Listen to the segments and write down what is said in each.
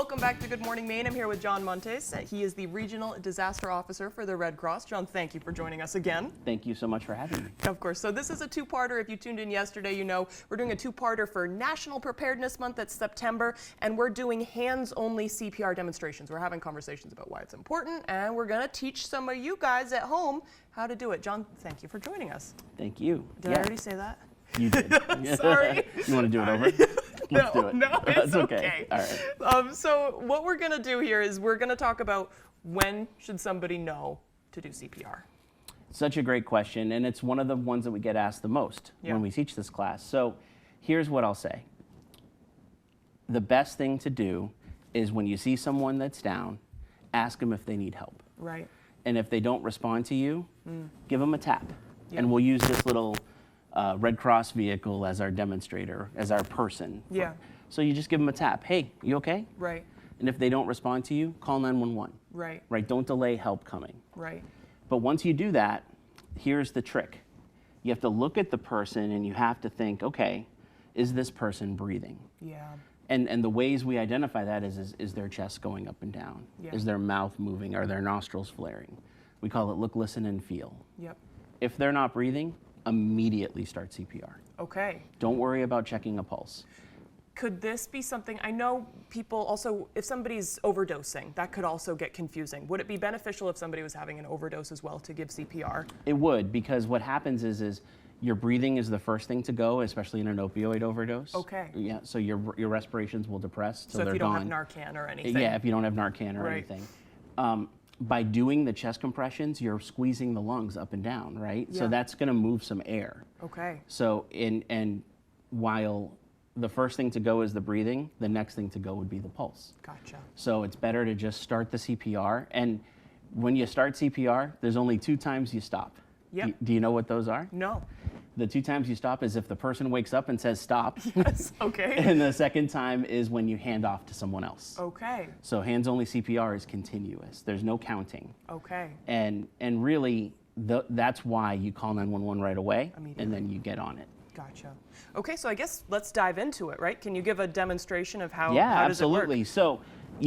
Welcome back to Good Morning Maine. I'm here with John Montes. He is the Regional Disaster Officer for the Red Cross. John, thank you for joining us again. Thank you so much for having me. Of course. So this is a two-parter. If you tuned in yesterday, you know we're doing a two-parter for National Preparedness Month. That's September, and we're doing hands-only CPR demonstrations. We're having conversations about why it's important, and we're going to teach some of you guys at home how to do it. John, thank you for joining us. Thank you. Did I already say that? You did. Sorry. You want to do it over? Let's do it. No, it's That's okay. All right. So what we're going to do here is we're going to talk about when should somebody know to do CPR. Such a great question, and it's one of the ones that we get asked the most when we teach this class. So here's what I'll say. The best thing to do is when you see someone that's down, ask them if they need help. Right. And if they don't respond to you, give them a tap. And we'll use this little Red Cross vehicle as our demonstrator, as our person. Yeah. So you just give them a tap. Hey, you okay? Right. And if they don't respond to you, call 911. Right. Right? Don't delay help coming. Right. But once you do that, here's the trick. You have to look at the person and you have to think, okay, is this person breathing? Yeah. And the ways we identify that is their chest going up and down? Yeah. Is their mouth moving? Are their nostrils flaring? We call it look, listen, and feel. Yep. If they're not breathing, immediately start CPR. Okay. Don't worry about checking a pulse. Could this be something, I know people also, if somebody's overdosing, that could also get confusing. Would it be beneficial if somebody was having an overdose as well to give CPR? It would, because what happens is your breathing is the first thing to go, especially in an opioid overdose. Okay. Yeah, so your respirations will depress till So they're if you don't gone. have Narcan or anything. Yeah, if you don't have Narcan or Right. anything. By doing the chest compressions, you're squeezing the lungs up and down, right? Yeah. So that's going to move some air. Okay. So and while the first thing to go is the breathing, the next thing to go would be the pulse. Gotcha. So it's better to just start the CPR. And when you start CPR, there's only 2 times you stop. Yep. Do you know what those are? No. The 2 times you stop is if the person wakes up and says stop. Yes. Okay. And the second time is when you hand off to someone else. Okay. So hands-only CPR is continuous. There's no counting. Okay. And really, that's why you call 911 right away, Immediately. and then you get on it. Gotcha. Okay, so I guess let's dive into it, right? Can you give a demonstration of how, Yeah, how does absolutely. it work? So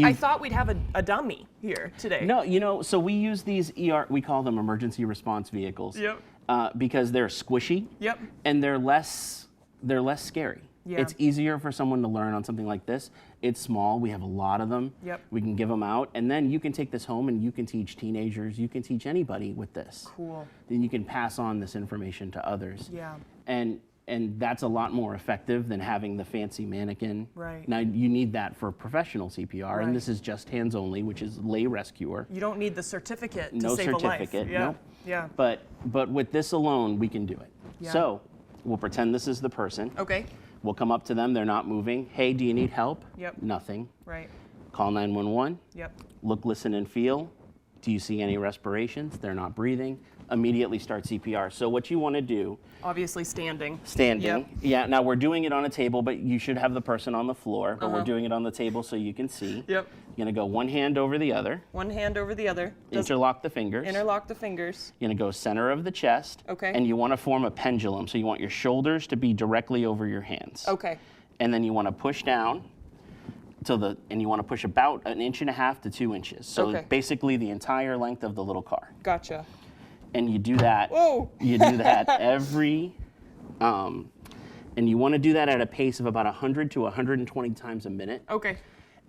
I thought we'd have a dummy here today. No, so we use these we call them emergency response vehicles. Yep. Because they're squishy. Yep. And they're less scary. Yeah. It's easier for someone to learn on something like this. It's small. We have a lot of them. Yep. We can give them out, and then you can take this home and you can teach teenagers. You can teach anybody with this. Cool. Then you can pass on this information to others. Yeah. And that's a lot more effective than having the fancy mannequin. Right. Now you need that for professional CPR, Right. and this is just hands only, which is lay rescuer. You don't need the certificate to No save a life. certificate, Yeah. nope. Yeah. But with this alone, we can do it. Yeah. So we'll pretend this is the person. Okay. We'll come up to them. They're not moving. Hey, do you need help? Yep. Nothing. Right. Call 911. Yep. Look, listen, and feel. Do you see any respirations? They're not breathing. Immediately start CPR. So what you want to do, Obviously standing. standing. Yep. Yeah, now we're doing it on a table, but you should have the person on the floor, but we're doing it on the table so you can see. Yep. You're going to go one hand over the other, One hand over the other. interlock the fingers. Interlock the fingers. You're going to go center of the chest. Okay. And you want to form a pendulum. So you want your shoulders to be directly over your hands. Okay. And then you want to push down and you want to push about 1.5 inches to 2 inches. So Okay. basically the entire length of the little car. Gotcha. And you do that. Whoa. You do that and you want to do that at a pace of about 100 to 120 times a minute. Okay.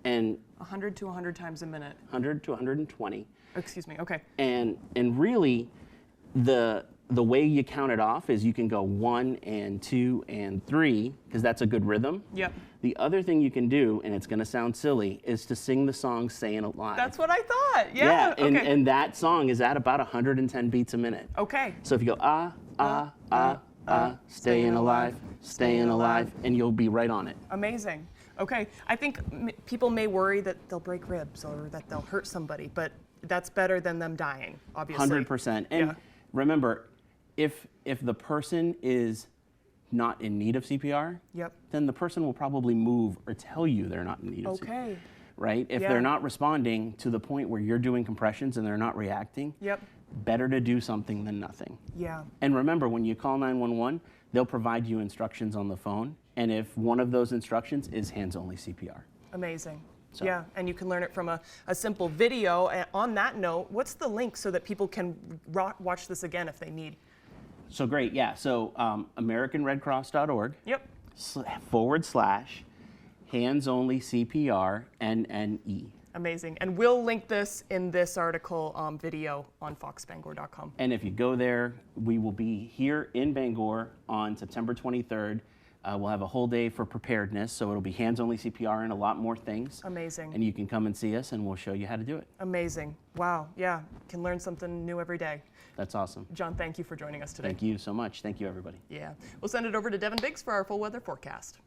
And 100 to 100 times a minute. 100 to 120. Excuse me. Okay. And really, the way you count it off is you can go 1 and 2 and 3, because that's a good rhythm. Yep. The other thing you can do, and it's going to sound silly, is to sing the song Staying Alive. That's what I thought. Yeah. and, Okay. and that song is at about 110 beats a minute. Okay. So if you go, staying alive, staying alive, and you'll be right on it. Amazing. Okay. I think people may worry that they'll break ribs or that they'll hurt somebody, but that's better than them dying, obviously. 100%. And Yeah. remember, if the person is not in need of CPR, Yep. then the person will probably move or tell you they're not in need of CPR. Okay. Right? If Yeah. they're not responding to the point where you're doing compressions and they're not reacting, Yep. better to do something than nothing. Yeah. And remember, when you call 911, they'll provide you instructions on the phone. And if one of those instructions is hands-only CPR. Amazing. So. Yeah, and you can learn it from a simple video. And on that note, what's the link so that people can watch this again if they need? So great, yeah. So AmericanRedCross.org Yep. / hands only CPR NNE. Amazing. And we'll link this in this article video on foxbangor.com. And if you go there, we will be here in Bangor on September 23rd. We'll have a whole day for preparedness, so it'll be hands-only CPR and a lot more things. Amazing. And you can come and see us, and we'll show you how to do it. Amazing. Wow. Yeah. Can learn something new every day. That's awesome. John, thank you for joining us today. Thank you so much. Thank you, everybody. Yeah. We'll send it over to Devin Biggs for our full weather forecast.